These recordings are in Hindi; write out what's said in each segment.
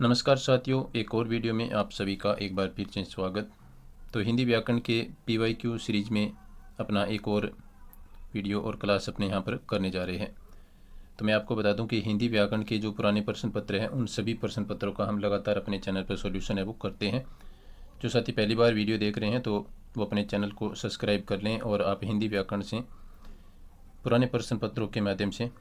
नमस्कार साथियों, एक और वीडियो में आप सभी का एक बार फिर से स्वागत। तो हिंदी व्याकरण के PYQ सीरीज में अपना एक और वीडियो और क्लास अपने यहाँ पर करने जा रहे हैं। तो मैं आपको बता दूं कि हिंदी व्याकरण के जो पुराने प्रश्न पत्र हैं उन सभी प्रश्न पत्रों का हम लगातार अपने चैनल पर सॉल्यूशन है वो करते हैं। जो साथी पहली बार वीडियो देख रहे हैं तो वो अपने चैनल को सब्सक्राइब कर लें और आप हिंदी व्याकरण से पुराने प्रश्न पत्रों के माध्यम से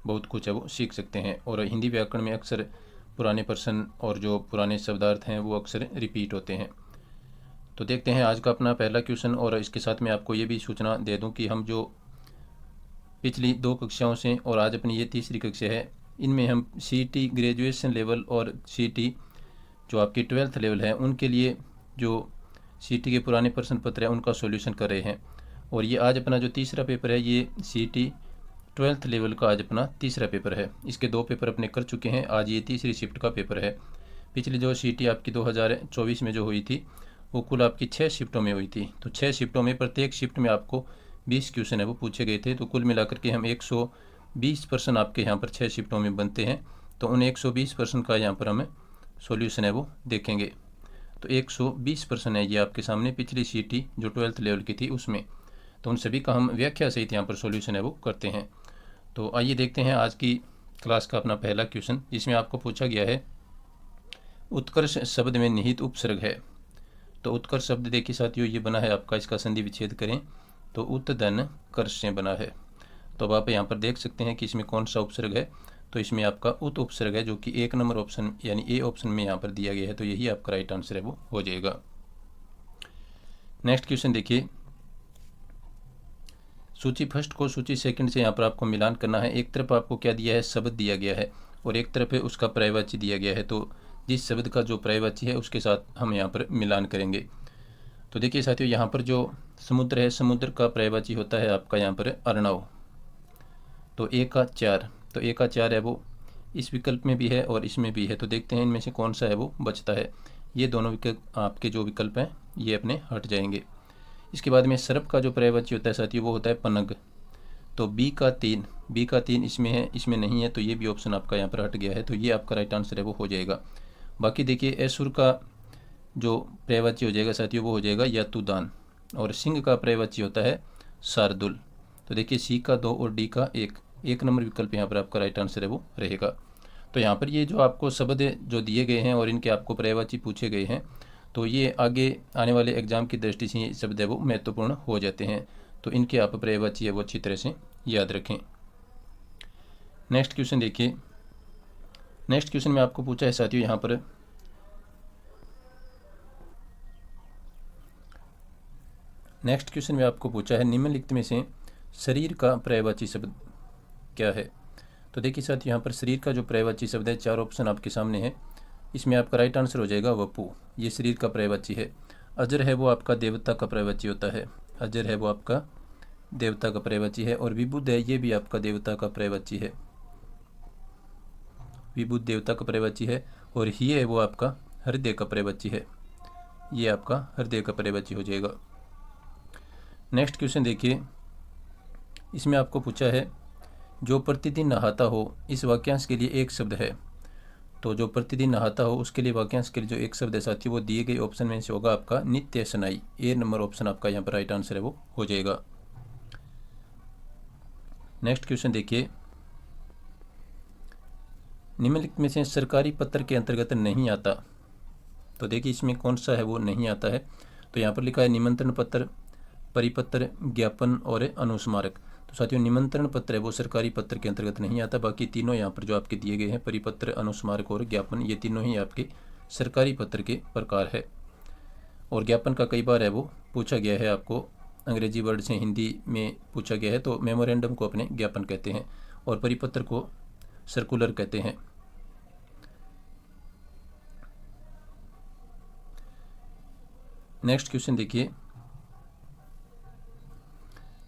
बहुत कुछ है वो सीख सकते हैं। और हिंदी व्याकरण में अक्सर पुराने प्रश्न और जो पुराने शब्दार्थ हैं वो अक्सर रिपीट होते हैं। तो देखते हैं आज का अपना पहला क्वेश्चन। और इसके साथ मैं आपको ये भी सूचना दे दूं कि हम जो पिछली 2 कक्षाओं से और आज अपनी ये तीसरी कक्षा है, इनमें हम CET ग्रेजुएशन लेवल और CET जो आपकी 12th लेवल है उनके लिए जो CET के पुराने प्रश्न पत्र हैं उनका सॉल्यूशन कर रहे हैं। और ये आज अपना जो तीसरा पेपर है ये CET 12th लेवल का आज अपना तीसरा पेपर है। इसके 2 पेपर अपने कर चुके हैं, आज ये तीसरी शिफ्ट का पेपर है। पिछली जो CET आपकी 2024 में जो हुई थी वो कुल आपकी 6 शिफ्टों में हुई थी। तो 6 शिफ्टों में प्रत्येक शिफ्ट में आपको 20 क्वेश्चन है वो पूछे गए थे। तो कुल मिलाकर के हम 120 प्रश्न आपके यहाँ पर 6 शिफ्टों में बनते हैं। तो उन 120 प्रश्न का यहाँ पर हमें सॉल्यूशन है वो देखेंगे। तो 120 प्रश्न है ये आपके सामने पिछली CET जो 12th लेवल की थी उसमें। तो उन सभी का हम व्याख्या सहित यहाँ पर सॉल्यूशन है वो करते हैं। तो आइए देखते हैं आज की क्लास का अपना पहला क्वेश्चन, जिसमें आपको पूछा गया है उत्कर्ष शब्द में निहित उपसर्ग है। तो उत्कर्ष शब्द देखिए साथियों ये बना है आपका, इसका संधि विच्छेद करें तो उत धन कर्ष से बना है। तो अब आप यहाँ पर देख सकते हैं कि इसमें कौन सा उपसर्ग है। तो इसमें आपका उत उपसर्ग है जो कि 1 नंबर ऑप्शन यानी ए ऑप्शन में यहाँ पर दिया गया है। तो यही आपका राइट आंसर है वो हो जाएगा। नेक्स्ट क्वेश्चन देखिए, सूची फर्स्ट को सूची सेकंड से यहाँ पर आपको मिलान करना है। एक तरफ आपको क्या दिया है, शब्द दिया गया है और एक तरफ है उसका पर्यायवाची दिया गया है। तो जिस शब्द का जो पर्यायवाची है उसके साथ हम यहाँ पर मिलान करेंगे। तो देखिए साथियों यहाँ पर जो समुद्र है, समुद्र का पर्यायवाची होता है आपका यहाँ पर अर्णव। तो ए का 4, तो ए का 4 है वो इस विकल्प में भी है और इसमें भी है। तो देखते हैं इनमें से कौन सा है वो बचता है। ये दोनों विकल्प आपके जो विकल्प हैं ये अपने हट जाएंगे। इसके बाद में सर्प का जो पर्यायवाची होता है साथियों वो होता है पनग। तो बी का 3 इसमें है, इसमें नहीं है। तो ये भी ऑप्शन आपका यहाँ पर हट गया है। तो ये आपका राइट आंसर है वो हो जाएगा। बाकी देखिए ऐसुर का जो पर्यायवाची हो जाएगा साथियों वो हो जाएगा यतुदान। और सिंह का पर्यायवाची होता है शार्दुल। तो देखिए सी का 2 और डी का 1 नंबर विकल्प यहाँ पर आपका राइट आंसर है वो रहेगा। तो यहाँ पर ये जो आपको शब्द जो दिए गए हैं और इनके आपको पर्यायवाची पूछे गए हैं तो ये आगे आने वाले एग्जाम की दृष्टि से ये शब्द है वो महत्वपूर्ण हो जाते हैं। तो इनके आप पर्यायवाची है वो अच्छी तरह से याद रखें। नेक्स्ट क्वेश्चन देखिए, नेक्स्ट क्वेश्चन में आपको पूछा है साथियों यहाँ पर नेक्स्ट क्वेश्चन में आपको पूछा है निम्नलिखित में से शरीर का पर्यायवाची शब्द क्या है। तो देखिए साथियों यहाँ पर शरीर का जो पर्यायवाची शब्द है 4 ऑप्शन आपके सामने है। इसमें आपका राइट आंसर हो जाएगा वपु। ये शरीर का पर्यायवाची है। अजर है वो आपका देवता का पर्यायवाची होता है। अजर है वो आपका देवता का पर्यायवाची है। और विबुध है ये भी आपका देवता का पर्यायवाची है। विबुध देवता का पर्यायवाची है। और ही है वो आपका हृदय का पर्यायवाची है। ये आपका हृदय का पर्यायवाची हो जाएगा। नेक्स्ट क्वेश्चन देखिए, इसमें आपको पूछा है जो प्रतिदिन नहाता हो इस वाक्यांश के लिए एक शब्द है। तो जो प्रतिदिन नहाता हो उसके लिए वाक्यांश के लिए जो एक शब्द है साथियों वो दिए गए ऑप्शन में से होगा आपका नित्य स्नाई। ए नंबर ऑप्शन आपका यहाँ पर राइट आंसर है वो हो जाएगा। नेक्स्ट क्वेश्चन देखिए, निम्नलिखित में से सरकारी पत्र के अंतर्गत नहीं आता। तो देखिए इसमें कौन सा है वो नहीं आता है। तो यहाँ पर लिखा है निमंत्रण पत्र, परिपत्र, ज्ञापन और अनुस्मारक। तो साथियों निमंत्रण पत्र है वो सरकारी पत्र के अंतर्गत नहीं आता। बाकी तीनों यहाँ पर जो आपके दिए गए हैं परिपत्र, अनुस्मारक और ज्ञापन, ये तीनों ही आपके सरकारी पत्र के प्रकार है। और ज्ञापन का कई बार है वो पूछा गया है, आपको अंग्रेजी वर्ड से हिंदी में पूछा गया है। तो मेमोरेंडम को अपने ज्ञापन कहते हैं और परिपत्र को सर्कुलर कहते हैं। नेक्स्ट क्वेश्चन देखिए,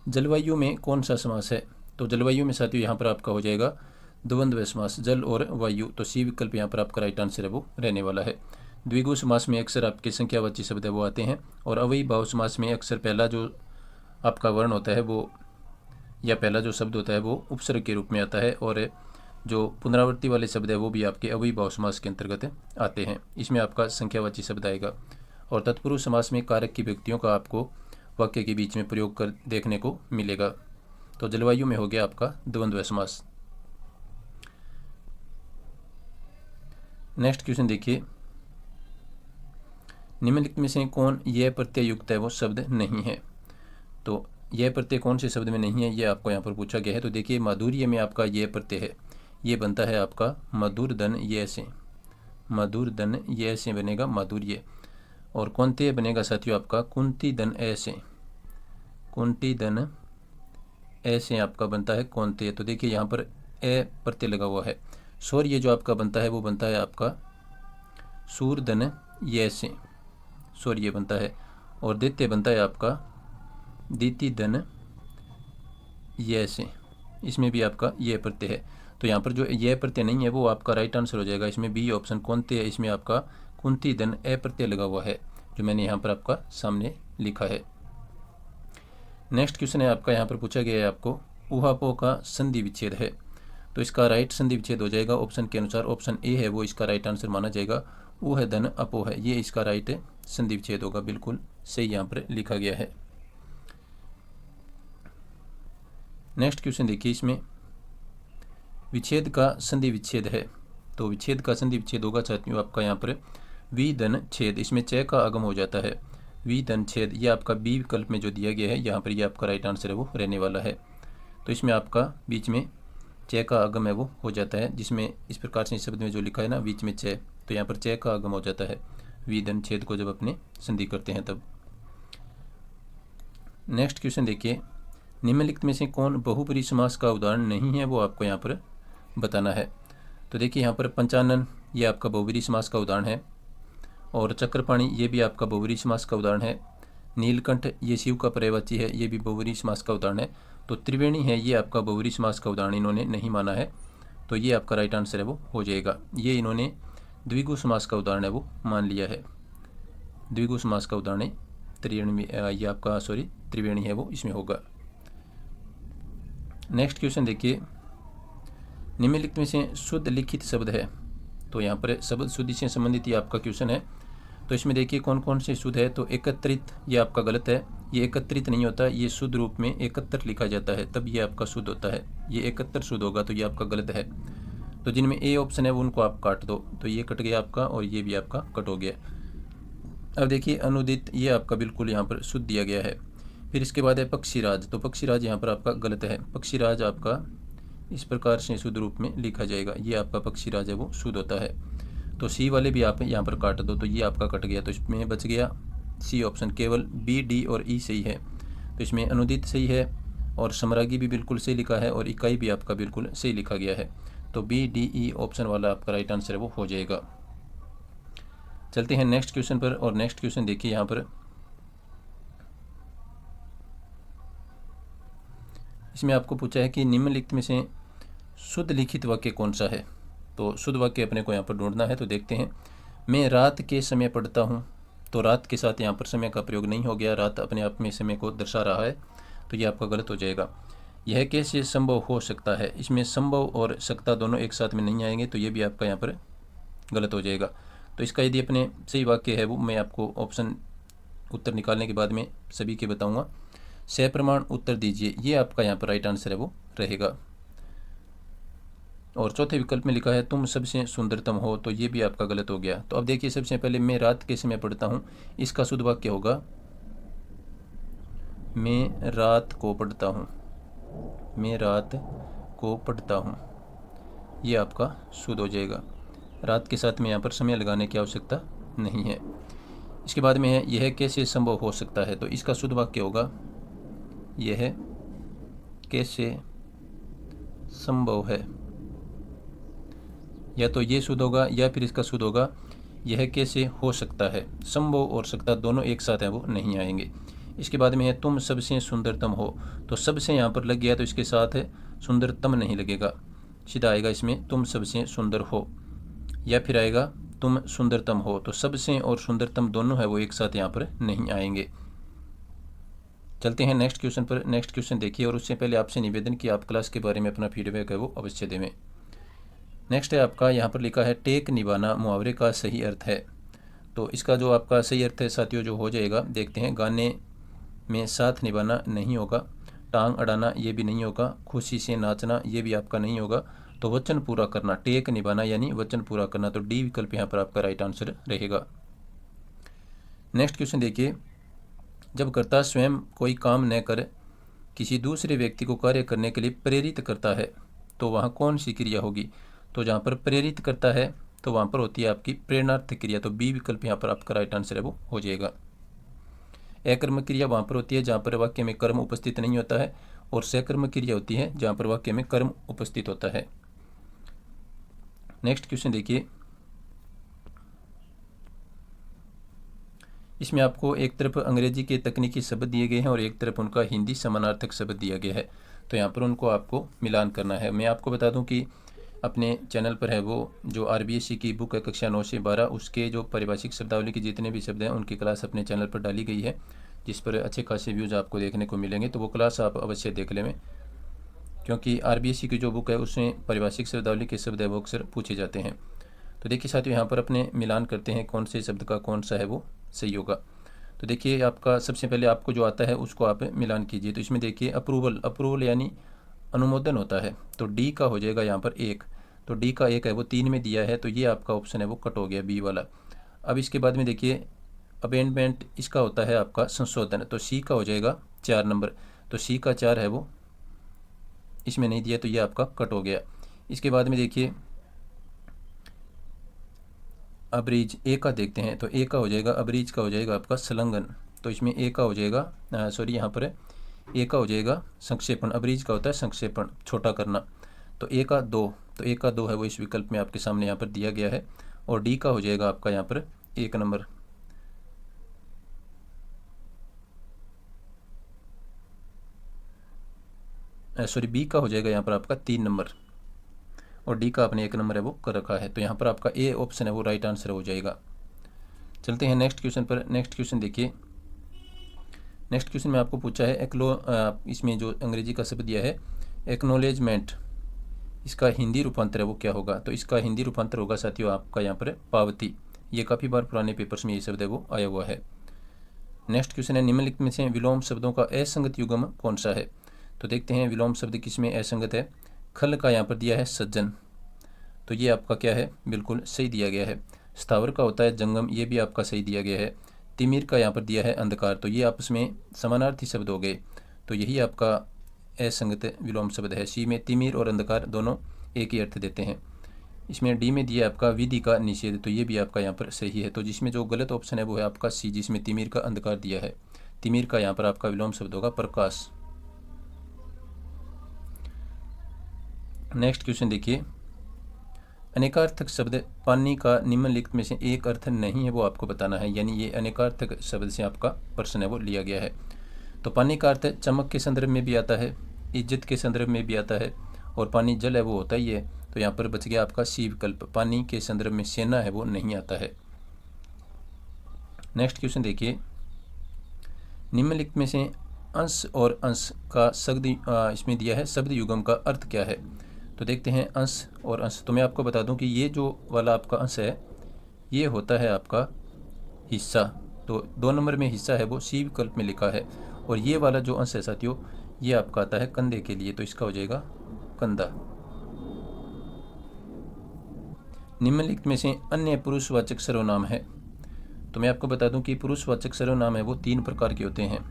जलवायु में कौन सा समास है। तो जलवायु में साथियों यहाँ पर आपका हो जाएगा द्वंद्व समास, जल और वायु। तो सी विकल्प यहाँ पर आपका राइट आंसर है वो रहने वाला है। द्विगु समास में अक्सर आपके संख्यावाची शब्द है वो आते हैं। और अवयवी भाव समास में अक्सर पहला जो आपका वर्ण होता है वो या पहला जो शब्द होता है वो उपसर्ग के रूप में आता है। और जो पुनरावृत्ति वाले शब्द है वो भी आपके अव्ययीभाव समास के अंतर्गत आते हैं। इसमें आपका संख्यावाची शब्द आएगा। और तत्पुरुष समास में कारक की व्यक्तियों का आपको वाक्य के बीच में प्रयोग कर देखने को मिलेगा। तो जलवायु में हो गया आपका द्वंद्व समास। नेक्स्ट क्वेश्चन देखिए, निम्नलिखित में से कौन यह प्रत्यय युक्त है वो शब्द नहीं है। तो यह प्रत्यय कौन से शब्द में नहीं है ये आपको यहाँ पर पूछा गया है। तो देखिए, माधुर्य में आपका यह प्रत्यय है, ये बनता है आपका मधुरधन ये से, मधुरधन ये से बनेगा माधुर्य। और कौनते बनेगा साथियों आपका कुंती धन ऐसे, कुंती धन ऐसे आपका बनता है कौनते। तो देखिए यहाँ पर ए प्रत्यय लगा हुआ है। स्वर ये जो आपका बनता है वो बनता है आपका सूरधन ये से, स्वर ये बनता है। और द्वितीय बनता है आपका दीति धन ये से, इसमें भी आपका ये प्रत्यय है। तो यहाँ पर जो ये प्रत्यय नहीं है वो आपका राइट आंसर हो जाएगा। इसमें बी ऑप्शन कौनते है, इसमें आपका कुंती धन ए प्रत्यय लगा हुआ है जो मैंने यहाँ पर आपका सामने लिखा है। नेक्स्ट क्वेश्चन है आपका, यहाँ पर पूछा गया है आपको ऊहापोह का संधि विच्छेद है। तो इसका राइट संधि विच्छेद हो जाएगा ऑप्शन के अनुसार, ऑप्शन ए है वो इसका राइट आंसर माना जाएगा। ऊह धन अपोह है, ये इसका राइट संधि विच्छेद होगा, बिल्कुल सही यहाँ पर लिखा गया है। नेक्स्ट क्वेश्चन देखिए, इसमें विच्छेद का संधि विच्छेद है। तो विच्छेद का संधि विच्छेद होगा साथियों आपका यहाँ पर वी धन छेद, इसमें च का आगम हो जाता है, वी धन छेद। ये आपका बी विकल्प में जो दिया गया है यहाँ पर ये आपका राइट आंसर है वो रहने वाला है। तो इसमें आपका बीच में च का आगम है वो हो जाता है, जिसमें इस प्रकार से शब्द में जो लिखा है ना बीच में च, तो यहाँ पर च का आगम हो जाता है वी धन छेद को जब अपने संधि करते हैं तब। नेक्स्ट क्वेश्चन देखिए, निम्नलिखित में से कौन बहुब्रीहि समास का उदाहरण नहीं है वो आपको यहाँ पर बताना है। तो देखिए यहाँ पर पंचानन ये आपका बहुब्रीहि समास का उदाहरण है, और चक्रपाणी ये भी आपका बहुब्रीहि समास का उदाहरण है। नीलकंठ ये शिव का पर्यायवाची है, ये भी बहुब्रीहि समास का उदाहरण है। तो त्रिवेणी है ये आपका बहुब्रीहि समास का उदाहरण इन्होंने नहीं माना है, तो ये आपका राइट आंसर है वो हो जाएगा। ये इन्होंने द्विगु समास का उदाहरण है वो मान लिया है, द्विगु समास का उदाहरण त्रिवेणी ये आपका त्रिवेणी है वो इसमें होगा। नेक्स्ट क्वेश्चन देखिए, निम्नलिखित में से शुद्ध लिखित शब्द है। तो यहाँ पर शब्द शुद्धि से संबंधित ये आपका क्वेश्चन है। तो इसमें देखिए कौन कौन से शुद्ध है। तो एकत्रित ये आपका गलत है, ये एकत्रित नहीं होता, ये शुद्ध रूप में एकत्र लिखा जाता है तब ये आपका शुद्ध होता है, ये एकत्र शुद्ध होगा तो ये आपका गलत है। तो जिनमें ए ऑप्शन है वो उनको आप काट दो, तो ये कट गया आपका और ये भी आपका कट हो गया। अब देखिए अनुदित ये आपका बिल्कुल यहाँ पर शुद्ध दिया गया है। फिर इसके बाद है पक्षीराज, तो पक्षीराज यहाँ पर आपका गलत है, पक्षीराज आपका इस प्रकार से शुद्ध रूप में लिखा जाएगा, ये आपका पक्षीराज है वो शुद्ध होता है। तो सी वाले भी आप यहाँ पर काट दो, तो ये आपका कट गया, तो इसमें बच गया सी ऑप्शन। केवल बी डी और ई सही है। तो इसमें अनुदित सही है और समरागी भी बिल्कुल सही लिखा है और इकाई भी आपका बिल्कुल सही लिखा गया है। तो बी डी ई ऑप्शन वाला आपका राइट आंसर है वो हो जाएगा। चलते हैं नेक्स्ट क्वेश्चन पर, और नेक्स्ट क्वेश्चन देखिए यहाँ पर, इसमें आपको पूछा है कि निम्नलिखित में से शुद्ध लिखित वाक्य कौन सा है। तो शुद्ध वाक्य अपने को यहाँ पर ढूंढना है। तो देखते हैं, मैं रात के समय पढ़ता हूँ। तो रात के साथ यहाँ पर समय का प्रयोग नहीं हो गया, रात अपने आप में समय को दर्शा रहा है, तो ये आपका गलत हो जाएगा। यह कैसे संभव हो सकता है, इसमें संभव और सकता दोनों एक साथ में नहीं आएंगे, तो ये भी आपका यहाँ पर गलत हो जाएगा। तो इसका यदि अपने सही वाक्य है वो मैं आपको ऑप्शन उत्तर निकालने के बाद में सभी के बताऊँगा। सप्रमाण उत्तर दीजिए, ये आपका यहाँ पर राइट आंसर है वो रहेगा। और चौथे विकल्प में लिखा है तुम सबसे सुंदरतम हो, तो ये भी आपका गलत हो गया। तो अब देखिए, सबसे पहले मैं रात के समय पढ़ता हूँ, इसका शुद्ध वाक्य होगा मैं रात को पढ़ता हूँ, मैं रात को पढ़ता हूँ, ये आपका शुद्ध हो जाएगा। रात के साथ में यहाँ पर समय लगाने की आवश्यकता नहीं है। इसके बाद में है यह कैसे संभव हो सकता है, तो इसका शुद्ध वाक्य होगा यह कैसे संभव है, या तो ये शुद्ध होगा या फिर इसका शुद्ध होगा यह कैसे हो सकता है। संभव और सकता दोनों एक साथ हैं वो नहीं आएंगे। इसके बाद में है तुम सबसे सुंदरतम हो, तो सबसे यहाँ पर लग गया तो इसके साथ है सुंदरतम नहीं लगेगा, सीधा आएगा इसमें तुम सबसे सुंदर हो, या फिर आएगा तुम सुंदरतम हो। तो सबसे और सुंदरतम दोनों है वो एक साथ यहाँ पर नहीं आएंगे। चलते हैं नेक्स्ट क्वेश्चन पर। नेक्स्ट क्वेश्चन देखिए, और उससे पहले आपसे निवेदन कि आप क्लास के बारे में अपना फीडबैक है वो अवश्य देवें। नेक्स्ट है आपका यहाँ पर लिखा है टेक निभाना मुहावरे का सही अर्थ है। तो इसका जो आपका सही अर्थ है साथियों जो हो जाएगा, देखते हैं। गाने में साथ निभाना नहीं होगा, टांग अड़ाना ये भी नहीं होगा, खुशी से नाचना ये भी आपका नहीं होगा। तो वचन पूरा करना, टेक निभाना यानी वचन पूरा करना, तो डी विकल्प यहाँ पर आपका राइट आंसर रहेगा। नेक्स्ट क्वेश्चन देखिए, जब कर्ता स्वयं कोई काम न कर किसी दूसरे व्यक्ति को कार्य करने के लिए प्रेरित करता है तो वहाँ कौन सी क्रिया होगी? तो जहाँ पर प्रेरित करता है तो वहाँ पर होती है आपकी प्रेरणार्थ क्रिया, तो बी विकल्प यहाँ पर आपका राइट आंसर है वो हो जाएगा। अकर्मक क्रिया वहाँ पर होती है जहाँ पर वाक्य में कर्म उपस्थित नहीं होता है, और सकर्मक क्रिया होती है जहाँ पर वाक्य में कर्म उपस्थित होता है। नेक्स्ट क्वेश्चन देखिए, इसमें आपको एक तरफ अंग्रेजी के तकनीकी शब्द दिए गए हैं और एक तरफ उनका हिंदी समानार्थक शब्द दिया गया है, तो यहाँ पर उनको आपको मिलान करना है। मैं आपको बता दूं कि अपने चैनल पर है वो जो आरबीएससी की बुक है कक्षा 9 से 12, उसके जो पारिभाषिक शब्दावली के जितने भी शब्द हैं उनकी क्लास अपने चैनल पर डाली गई है, जिस पर अच्छे खासे व्यूज़ आपको देखने को मिलेंगे। तो वो क्लास आप अवश्य देख लें, क्योंकि आरबीएससी की जो बुक है उसमें पारिभाषिक शब्दावली के शब्द है वो अक्सर पूछे जाते हैं। तो देखिए साथियों, यहाँ पर अपने मिलान करते हैं कौन से शब्द का कौन सा है वो सही होगा। तो देखिए, आपका सबसे पहले आपको जो आता है उसको आप मिलान कीजिए। तो इसमें देखिए अप्रूवल, अप्रूवल यानी अनुमोदन होता है, तो डी का हो जाएगा यहाँ पर 1, तो डी का 1 है वो 3 में दिया है, तो ये आपका ऑप्शन है वो कट हो गया बी वाला। अब इसके बाद में देखिए अमेंडमेंट, इसका होता है आपका संशोधन, तो सी का हो जाएगा 4 नंबर, तो सी का 4 है वो इसमें नहीं दिया, तो ये आपका कट हो गया। इसके बाद में देखिए अब्रीज, ए का देखते हैं, तो ए का हो जाएगा, अब्रीज का हो जाएगा आपका संलग्न, तो इसमें ए का हो जाएगा यहाँ पर है ए का हो जाएगा संक्षेपण, अब्रीज का होता है संक्षेपण, छोटा करना, तो ए का 2, तो ए का 2 है वो इस विकल्प में आपके सामने यहाँ पर दिया गया है। और डी का हो जाएगा आपका यहाँ पर 1 नंबर, बी का हो जाएगा यहाँ पर आपका 3 नंबर, और डी का अपने 1 नंबर है वो कर रखा है, तो यहाँ पर आपका ए ऑप्शन है वो राइट आंसर हो जाएगा। चलते हैं नेक्स्ट क्वेश्चन पर। नेक्स्ट क्वेश्चन देखिए, नेक्स्ट क्वेश्चन में आपको पूछा है इसमें जो अंग्रेजी का शब्द दिया है एक्नॉलेजमेंट, इसका हिंदी रूपांतर है वो क्या होगा? तो इसका हिंदी रूपांतर होगा साथियों आपका यहाँ पर पावती, ये काफ़ी बार पुराने पेपर्स में ये शब्द है वो आया हुआ है। नेक्स्ट क्वेश्चन है निम्नलिखित में से विलोम शब्दों का असंगत युग्म कौन सा है? तो देखते हैं विलोम शब्द किसमें असंगत है। खल का यहाँ पर दिया है सज्जन, तो ये आपका क्या है बिल्कुल सही दिया गया है। स्थावर का होता है जंगम, ये भी आपका सही दिया गया है। तिमिर का यहाँ पर दिया है अंधकार, तो ये आपस में समानार्थी शब्द हो गए, तो यही आपका असंगत विलोम शब्द है। सी में तिमिर और अंधकार दोनों एक ही अर्थ देते हैं। इसमें डी में दिया आपका विधि का निषेध, तो ये भी आपका यहाँ पर सही है। तो जिसमें जो गलत ऑप्शन है वो है आपका सी, जिसमें तिमिर का अंधकार दिया है। तिमिर का यहाँ पर आपका विलोम शब्द होगा प्रकाश। नेक्स्ट क्वेश्चन देखिए, अनेकार्थक शब्द पानी का निम्नलिखित में से एक अर्थ नहीं है वो आपको बताना है, यानी ये अनेकार्थक शब्द से आपका प्रश्न है वो लिया गया है। तो पानी का अर्थ चमक के संदर्भ में भी आता है, इज्जत के संदर्भ में भी आता है, और पानी जल है वो होता ही है, तो यहाँ पर बच गया आपका सी विकल्प, पानी के संदर्भ में सेना है वो नहीं आता है। नेक्स्ट क्वेश्चन देखिए, निम्नलिखित में से अंश और अंश का शब्द इसमें दिया है शब्द युग्म का अर्थ क्या है? तो देखते हैं अंश और अंश। तो मैं आपको बता दूं कि ये जो वाला आपका अंश है ये होता है आपका हिस्सा, तो 2 नंबर में हिस्सा है वो सी विकल्प में लिखा है। और ये वाला जो अंश है साथियों ये आपका आता है कंधे के लिए, तो इसका हो जाएगा कंधा। निम्नलिखित में से अन्य पुरुषवाचक सर्वनाम है। तो मैं आपको बता दूं कि पुरुषवाचक सर्वनाम है वो 3 प्रकार के होते हैं।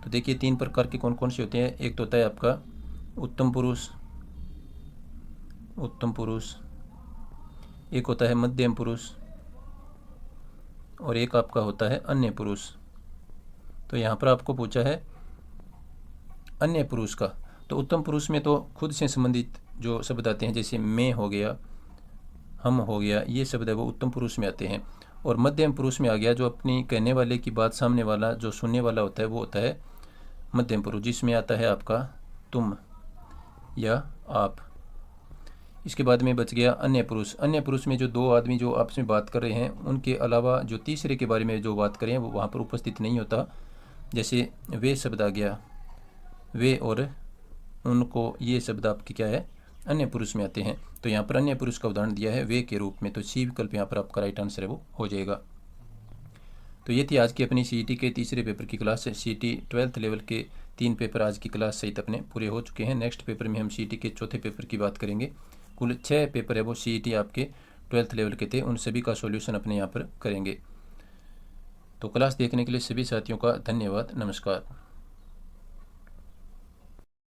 तो देखिए 3 प्रकार के कौन कौन से होते हैं। एक तो होता है आपका उत्तम पुरुष, उत्तम पुरुष, एक होता है मध्यम पुरुष, और एक आपका होता है अन्य पुरुष। तो यहाँ पर आपको पूछा है अन्य पुरुष का, तो उत्तम पुरुष में तो खुद से संबंधित जो शब्द आते हैं, जैसे मैं हो गया, हम हो गया, ये शब्द है वो उत्तम पुरुष में आते हैं। और मध्यम पुरुष में आ गया जो अपनी कहने वाले की बात सामने वाला जो सुनने वाला होता है वो होता है मध्यम पुरुष, जिसमें आता है आपका तुम या आप। इसके बाद में बच गया अन्य पुरुष। अन्य पुरुष में जो 2 आदमी जो आपस में बात कर रहे हैं उनके अलावा जो तीसरे के बारे में जो बात करें वो वहाँ पर उपस्थित नहीं होता। जैसे वे शब्द आ गया, वे और उनको, ये शब्द आपके क्या है अन्य पुरुष में आते हैं। तो यहाँ पर अन्य पुरुष का उदाहरण दिया है वे के रूप में, तो सी विकल्प यहाँ पर आपका राइट आंसर है वो हो जाएगा। तो ये थी आज की अपनी सीईटी के तीसरे पेपर की क्लास। सीईटी 12th लेवल के 3 पेपर आज की क्लास सहित अपने पूरे हो चुके हैं। नेक्स्ट पेपर में हम सीईटी के चौथे पेपर की बात करेंगे। कुल 6 पेपर है वो सीईटी आपके 12th लेवल के थे, उन सभी का सॉल्यूशन अपने यहाँ पर करेंगे। तो क्लास देखने के लिए सभी साथियों का धन्यवाद। नमस्कार।